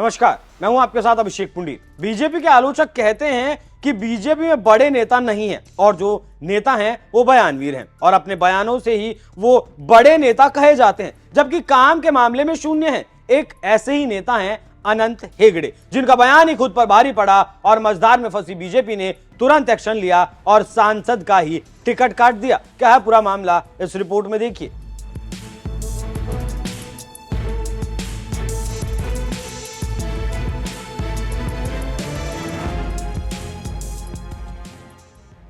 नमस्कार, मैं हूं आपके साथ अभिषेक पुंडीर। बीजेपी के आलोचक कहते हैं कि बीजेपी में बड़े नेता नहीं हैं और जो नेता हैं वो बयानवीर हैं और अपने बयानों से ही वो बड़े नेता कहे जाते हैं, जबकि काम के मामले में शून्य हैं। एक ऐसे ही नेता हैं अनंत हेगड़े, जिनका बयान ही खुद पर भारी पड़ा और मझधार में फंसी बीजेपी ने तुरंत एक्शन लिया और सांसद का ही टिकट काट दिया। क्या है पूरा मामला, इस रिपोर्ट में देखिए।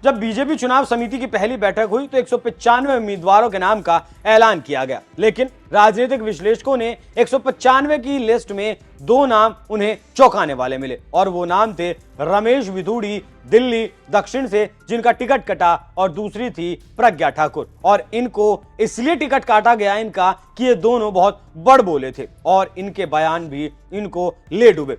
जब बीजेपी चुनाव समिति की पहली बैठक हुई तो 195 उम्मीदवारों के नाम का ऐलान किया गया, लेकिन राजनीतिक विश्लेषकों ने 195 की लिस्ट में दो नाम उन्हें चौंकाने वाले मिले और वो नाम थे रमेश बिधूड़ी दिल्ली दक्षिण से, जिनका टिकट कटा, और दूसरी थी प्रज्ञा ठाकुर। और इनको इसलिए टिकट काटा गया इनका कि ये दोनों बहुत बड़ बोले थे और इनके बयान भी इनको ले डूबे।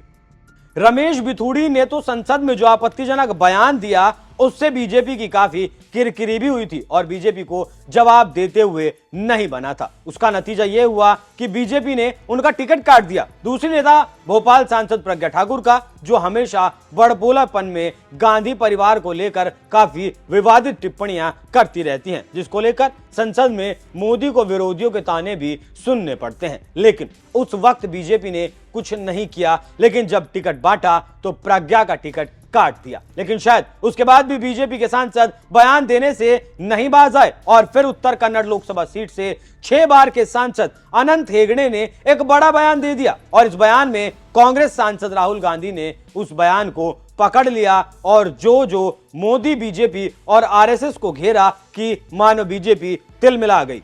रमेश बिधूड़ी ने तो संसद में जो आपत्तिजनक बयान दिया उससे बीजेपी की काफी किरकिरी भी हुई थी और बीजेपी को जवाब देते हुए नहीं बना था। उसका नतीजा यह हुआ कि बीजेपी ने उनका टिकट काट दिया। दूसरी नेता भोपाल सांसद प्रज्ञा ठाकुर का, जो हमेशा बड़बोलापन में गांधी परिवार को लेकर काफी विवादित टिप्पणियां करती रहती हैं, जिसको लेकर संसद में मोदी को विरोधियों के ताने भी सुनने पड़ते हैं। लेकिन उस वक्त बीजेपी ने कुछ नहीं किया, लेकिन जब टिकट बांटा तो प्रज्ञा का टिकट काट दिया। लेकिन शायद उसके बाद भी बीजेपी के सांसद बयान देने से नहीं बाज आए और फिर उत्तर कन्नड़ लोकसभा सीट से 6 बार के सांसद अनंत हेगड़े ने एक बड़ा बयान दे दिया और इस बयान में कांग्रेस सांसद राहुल गांधी ने उस बयान को पकड़ लिया और जो मोदी बीजेपी और आरएसएस को घेरा कि मानो बीजेपी तिलमिला गई।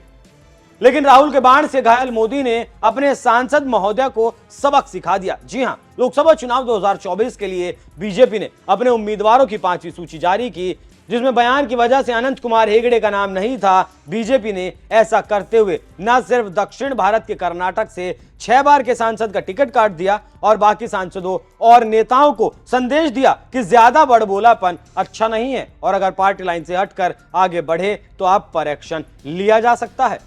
लेकिन राहुल के बाण से घायल मोदी ने अपने सांसद महोदय को सबक सिखा दिया। जी हां, लोकसभा चुनाव 2024 के लिए बीजेपी ने अपने उम्मीदवारों की 5वीं सूची जारी की, जिसमें बयान की वजह से अनंत कुमार हेगड़े का नाम नहीं था। बीजेपी ने ऐसा करते हुए न सिर्फ दक्षिण भारत के कर्नाटक से 6 बार के सांसद का टिकट काट दिया और बाकी सांसदों और नेताओं को संदेश दिया कि ज्यादा बड़बोलापन अच्छा नहीं है और अगर पार्टी लाइन से हटकर आगे बढ़े तो आप पर एक्शन लिया जा सकता है।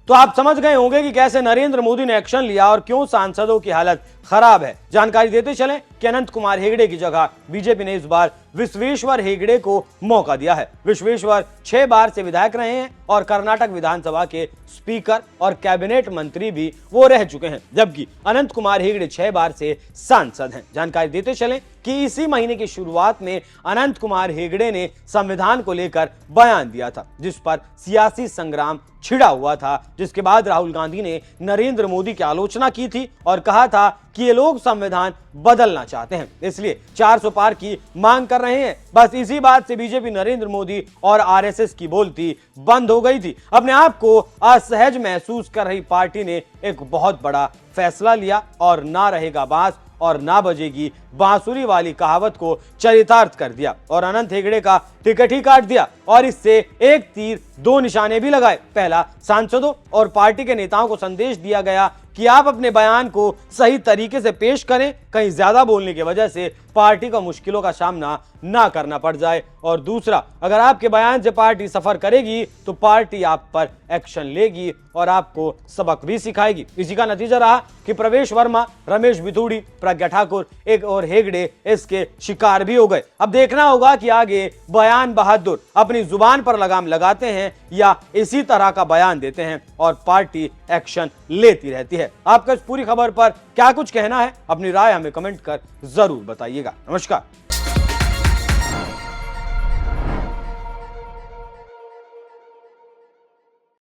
तो आप समझ गए होंगे कि कैसे नरेंद्र मोदी ने एक्शन लिया और क्यों सांसदों की हालत खराब है। जानकारी देते चलें कि अनंत कुमार हेगड़े की जगह बीजेपी ने इस बार विश्वेश्वर हेगड़े को मौका दिया है। विश्वेश्वर 6 बार से विधायक रहे हैं और कर्नाटक विधानसभा के स्पीकर और कैबिनेट मंत्री भी वो रह चुके हैं, जबकि अनंत कुमार हेगड़े 6 बार से सांसद हैं। जानकारी देते चलें कि इसी महीने की शुरुआत में अनंत कुमार हेगड़े ने संविधान को लेकर बयान दिया था, जिस पर सियासी संग्राम छिड़ा हुआ था, जिसके बाद राहुल गांधी ने नरेंद्र मोदी की आलोचना की थी और कहा था कि ये लोग संविधान बदलना चाहते हैं, इसलिए 400 पार की मांग कर रहे हैं। बस इसी बात से बीजेपी नरेंद्र मोदी और आरएसएस की बोलती बंद हो गई थी। अपने आप को असहज महसूस कर रही पार्टी ने एक बहुत बड़ा फैसला लिया और ना रहेगा बांस और ना बजेगी बांसुरी वाली कहावत को चरितार्थ कर दिया और अनंत हेगड़े का टिकट ही काट दिया और इससे एक तीर दो निशाने भी लगाए। पहला, सांसदों और पार्टी के नेताओं को संदेश दिया गया कि आप अपने बयान को सही तरीके से पेश करें, कहीं ज्यादा बोलने की वजह से पार्टी को मुश्किलों का सामना ना करना पड़ जाए। और दूसरा, अगर आपके बयान से पार्टी सफर करेगी तो पार्टी आप पर एक्शन लेगी और आपको सबक भी सिखाएगी। इसी का नतीजा रहा कि प्रवेश वर्मा, रमेश बिधूड़ी, प्रज्ञा ठाकुर एक और हेगड़े इसके शिकार भी हो गए। अब देखना होगा कि आगे बयान बहादुर अपनी जुबान पर लगाम लगाते हैं या इसी तरह का बयान देते हैं और पार्टी एक्शन लेती रहती है। आपका इस पूरी खबर पर क्या कुछ कहना है, अपनी राय हमें कमेंट कर जरूर बताइएगा। नमस्कार।